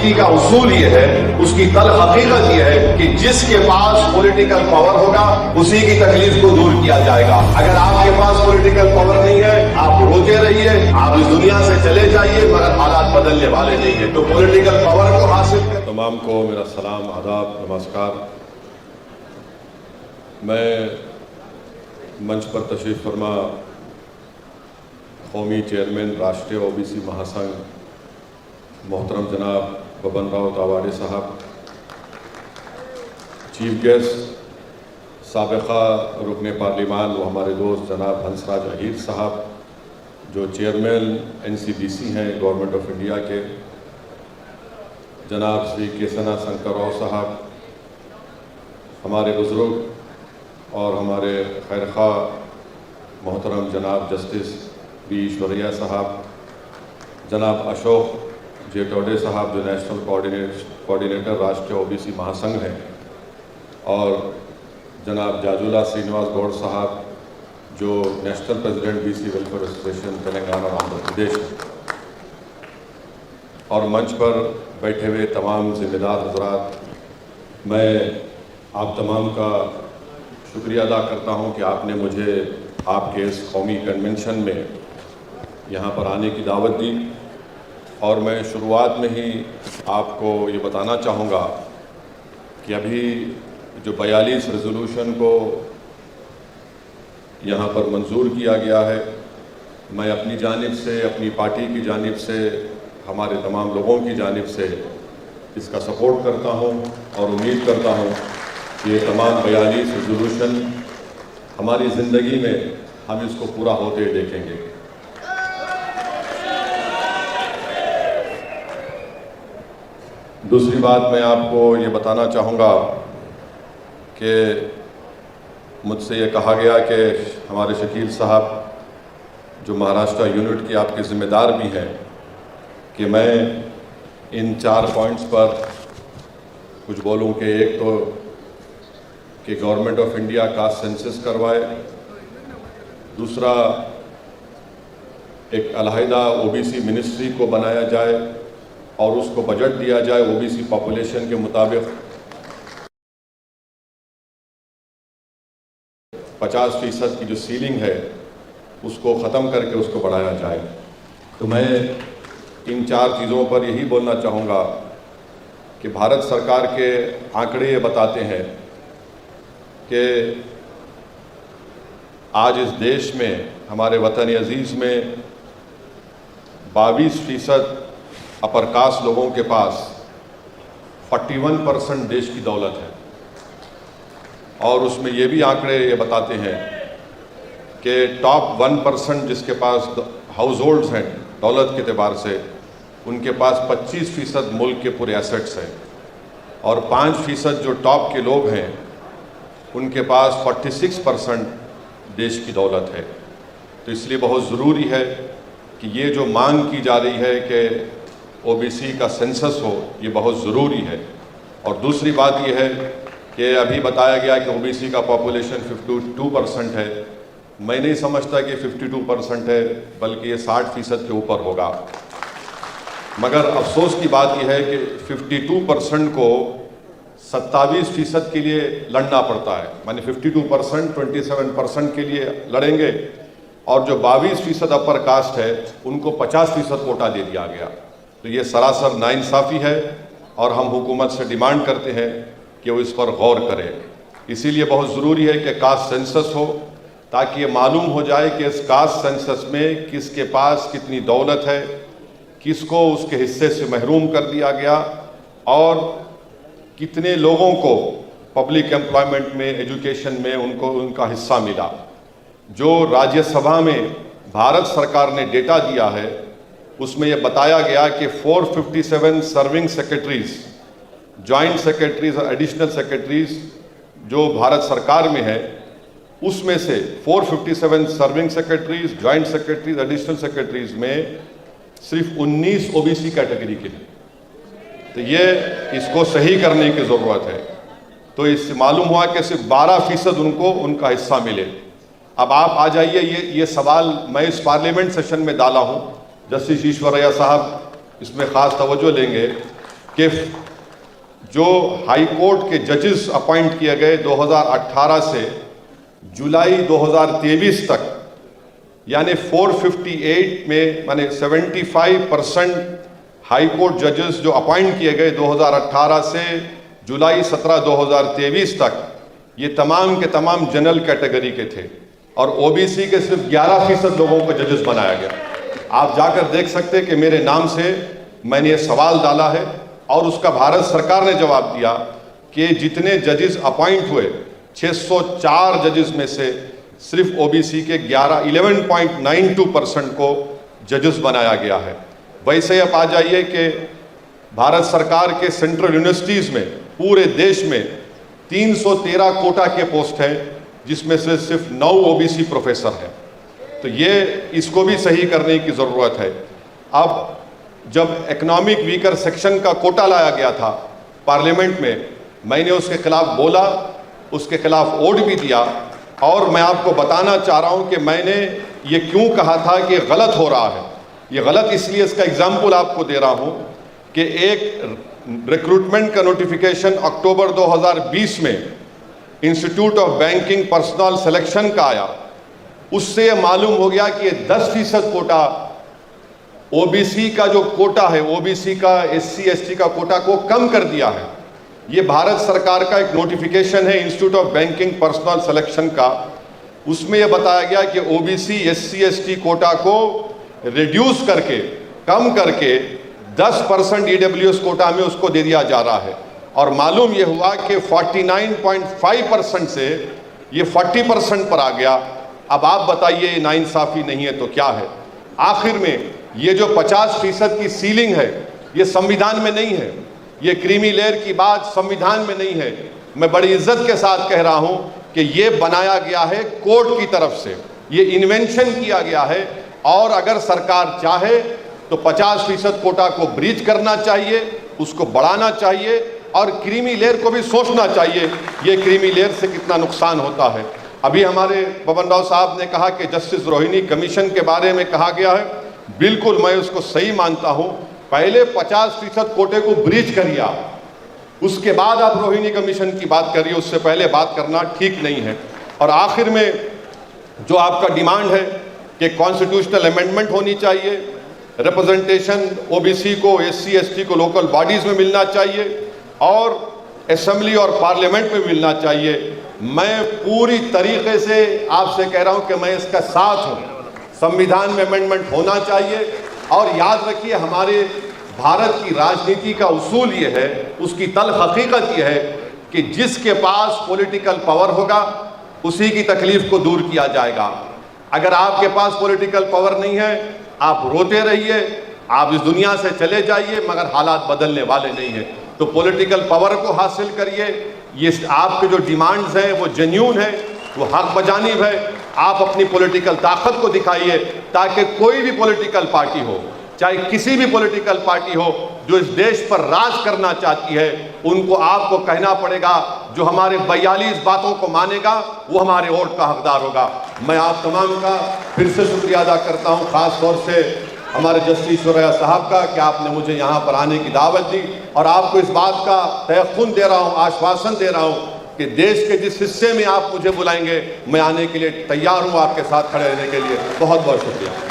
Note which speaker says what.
Speaker 1: राजनीति का उसूल ये है, उसकी तल हकीकत ये है कि जिसके पास पॉलिटिकल पावर होगा उसी की तकलीफ को दूर किया जाएगा। अगर आपके पास पॉलिटिकल पावर नहीं है, आप रोते रहिए, आप इस दुनिया से चले जाइए, मगर हालात बदलने वाले नहीं है। तो पॉलिटिकल पावर को हासिल कर।
Speaker 2: तमाम को मेरा सलाम, आदाब, नमस्कार। मैं मंच पर तशरीफ़ फरमा कौमी चेयरमैन राष्ट्रीय ओबीसी महासंघ मोहतरम जनाब बबन राव तावाड़े साहब, चीफ गेस्ट साबिक़ा रुकन पार्लिमान व हमारे दोस्त जनाब हंसराज अहीर साहब जो चेयरमैन NCDC हैं गवर्नमेंट ऑफ इंडिया के, जनाब श्री केसना शंकर राव साहब, हमारे बुज़ुर्ग और हमारे खैरखा मोहतरम जनाब जस्टिस बी ईश्वरैया साहब, जनाब अशोक जेटौड़े साहब जो नेशनल कोऑर्डिनेटर राष्ट्रीय ओबीसी महासंघ हैं, और जनाब जाजुला श्रीनिवास गौड़ साहब जो national president BC welfare association Telangana और आंध्र प्रदेश हैं, और मंच पर बैठे हुए तमाम जिम्मेदार हजरात, मैं आप तमाम का शुक्रिया अदा करता हूं कि आपने मुझे आपके इस कौमी कन्वेंशन में यहाँ पर आने की दावत दी। और मैं शुरुआत में ही आपको ये बताना चाहूँगा कि अभी जो 42 रेजोल्यूशन को यहाँ पर मंजूर किया गया है, मैं अपनी जानिब से, अपनी पार्टी की जानिब से, हमारे तमाम लोगों की जानिब से इसका सपोर्ट करता हूँ और उम्मीद करता हूँ कि ये तमाम 42 रेजोल्यूशन हमारी ज़िंदगी में हम इसको पूरा होते देखेंगे। दूसरी बात मैं आपको ये बताना चाहूँगा कि मुझसे ये कहा गया कि हमारे शकील साहब जो महाराष्ट्र यूनिट के आपके ज़िम्मेदार भी हैं कि मैं इन 4 पॉइंट्स पर कुछ बोलूं कि एक तो कि government of India caste census करवाए, दूसरा एक अलहदा ओबीसी मिनिस्ट्री को बनाया जाए और उसको बजट दिया जाए ओबीसी पॉपुलेशन के मुताबिक 50% की जो सीलिंग है उसको ख़त्म करके उसको बढ़ाया जाए। तो मैं इन 4 चीज़ों पर यही बोलना चाहूँगा कि भारत सरकार के आंकड़े ये बताते हैं कि आज इस देश में, हमारे वतन अजीज़ में 22% अपर कास्ट लोगों के पास 41% देश की दौलत है। और उसमें ये भी आंकड़े ये बताते हैं कि टॉप 1% जिसके पास हाउस होल्ड्स हैं दौलत के एतबार से, उनके पास 25% मुल्क के पूरे एसेट्स हैं, और 5% जो टॉप के लोग हैं उनके पास 46% देश की दौलत है। तो इसलिए बहुत ज़रूरी है कि ये जो मांग की जा रही है कि ओबीसी का सेंसस हो, ये बहुत ज़रूरी है। और दूसरी बात ये है कि अभी बताया गया कि ओबीसी का पॉपुलेशन 52% है। मैं नहीं समझता कि 52% है, बल्कि ये 60% के ऊपर होगा। मगर अफसोस की बात यह है कि 52% को 27% के लिए लड़ना पड़ता है, माने 52% 27% के लिए लड़ेंगे, और जो 22% अपर कास्ट है उनको 50% कोटा दे दिया गया। तो ये सरासर नाइंसाफ़ी है और हम हुकूमत से डिमांड करते हैं कि वो इस पर गौर करे। इसीलिए बहुत ज़रूरी है कि कास्ट सेंसस हो, ताकि ये मालूम हो जाए कि इस कास्ट सेंसस में किसके पास कितनी दौलत है, किसको उसके हिस्से से महरूम कर दिया गया, और कितने लोगों को पब्लिक एम्प्लॉयमेंट में, एजुकेशन में उनको उनका हिस्सा मिला। जो राज्यसभा में भारत सरकार ने डेटा दिया है उसमें यह बताया गया कि 457 सर्विंग सेक्रेटरीज, जॉइंट सेक्रेटरीज और एडिशनल सेक्रेटरीज जो भारत सरकार में है, उसमें से 457 serving secretaries, joint secretaries, additional secretaries में सिर्फ 19 ओबीसी कैटेगरी के हैं। तो ये इसको सही करने की ज़रूरत है। तो इससे मालूम हुआ कि सिर्फ 12% उनको उनका हिस्सा मिले। अब आप आ जाइए, ये सवाल मैं इस पार्लियामेंट सेशन में डाला हूँ, जस्टिस ईश्वरैया साहब इसमें ख़ास तवज्जो लेंगे कि जो हाई कोर्ट के जजेस अपॉइंट किए गए 2018 से जुलाई 2023 तक, यानी 458 में माने 75% हाई कोर्ट जजेस जो अपॉइंट किए गए 2018 से जुलाई 17 2023 तक, ये तमाम के तमाम जनरल कैटेगरी के थे और ओबीसी के सिर्फ 11% लोगों को जजेस बनाया गया। आप जाकर देख सकते हैं कि मेरे नाम से मैंने ये सवाल डाला है और उसका भारत सरकार ने जवाब दिया कि जितने जजेस अपॉइंट हुए 604 जजेस में से सिर्फ ओबीसी के 11.92% को जजेस बनाया गया है। वैसे आप आ जाइए कि भारत सरकार के सेंट्रल यूनिवर्सिटीज़ में पूरे देश में 313 कोटा के पोस्ट हैं, जिसमें से सिर्फ 9 ओबीसी प्रोफेसर हैं। तो ये इसको भी सही करने की ज़रूरत है। अब जब इकोनॉमिक वीकर सेक्शन का कोटा लाया गया था पार्लियामेंट में, मैंने उसके खिलाफ बोला, उसके खिलाफ वोट भी दिया और मैं आपको बताना चाह रहा हूं कि मैंने ये क्यों कहा था कि गलत हो रहा है। ये गलत इसलिए, इसका एग्जाम्पल आपको दे रहा हूं कि एक रिक्रूटमेंट का नोटिफिकेशन अक्टूबर 2020 में institute of banking personal selection का आया। उससे ये मालूम हो गया कि 10% कोटा ओबीसी का जो कोटा है, ओबीसी का एससी एसटी का कोटा को कम कर दिया है। ये भारत सरकार का एक नोटिफिकेशन है institute of banking personal selection का। उसमें यह बताया गया कि ओबीसी एससी एसटी कोटा को रिड्यूस करके, कम करके 10% ईडब्ल्यूएस कोटा में उसको दे दिया जा रहा है। और मालूम यह हुआ कि 49.5% से ये 40% पर आ गया। अब आप बताइए नाइंसाफ़ी नहीं है तो क्या है? आखिर में ये जो 50% की सीलिंग है, ये संविधान में नहीं है। ये क्रीमी लेयर की बात संविधान में नहीं है। मैं बड़ी इज्जत के साथ कह रहा हूं कि ये बनाया गया है कोर्ट की तरफ से, ये इन्वेंशन किया गया है। और अगर सरकार चाहे तो 50% कोटा को ब्रीच करना चाहिए, उसको बढ़ाना चाहिए और क्रीमी लेयर को भी सोचना चाहिए ये क्रीमी लेयर से कितना नुकसान होता है। अभी हमारे बबन राव साहब ने कहा कि जस्टिस रोहिणी कमीशन के बारे में कहा गया है, बिल्कुल मैं उसको सही मानता हूं। पहले 50% कोटे को ब्रीच करिए, उसके बाद आप रोहिणी कमीशन की बात करिए, उससे पहले बात करना ठीक नहीं है। और आखिर में जो आपका डिमांड है कि कॉन्स्टिट्यूशनल अमेंडमेंट होनी चाहिए, रिप्रेजेंटेशन ओबीसी को, एससी एसटी को लोकल बॉडीज में मिलना चाहिए और असेंबली और पार्लियामेंट में मिलना चाहिए। मैं पूरी तरीके से आपसे कह रहा हूं कि मैं इसका साथ हूं। संविधान में अमेंडमेंट होना चाहिए। और याद रखिए, हमारे भारत की राजनीति का उसूल ये है, उसकी तल हकीकत ये है कि जिसके पास पॉलिटिकल पावर होगा उसी की तकलीफ को दूर किया जाएगा। अगर आपके पास पॉलिटिकल पावर नहीं है, आप रोते रहिए, आप इस दुनिया से चले जाइए, मगर हालात बदलने वाले नहीं है। तो पॉलिटिकल पावर को हासिल करिए। ये आपके जो डिमांड्स हैं वो जेन्यून है, वो हक बजानिब है। आप अपनी पॉलिटिकल ताकत को दिखाइए ताकि कोई भी पॉलिटिकल पार्टी हो, चाहे किसी भी पॉलिटिकल पार्टी हो, जो इस देश पर राज करना चाहती है, उनको आपको कहना पड़ेगा जो हमारे 42 बातों को मानेगा वो हमारे वोट का हकदार होगा। मैं आप तमाम का फिर से शुक्रिया अदा करता हूँ, ख़ास तौर से हमारे जस्टिस सुरैया साहब का कि आपने मुझे यहाँ पर आने की दावत दी। और आपको इस बात का तयक़ुन दे रहा हूँ, आश्वासन दे रहा हूँ कि देश के जिस हिस्से में आप मुझे बुलाएंगे मैं आने के लिए तैयार हूँ, आपके साथ खड़े रहने के लिए। बहुत बहुत शुक्रिया।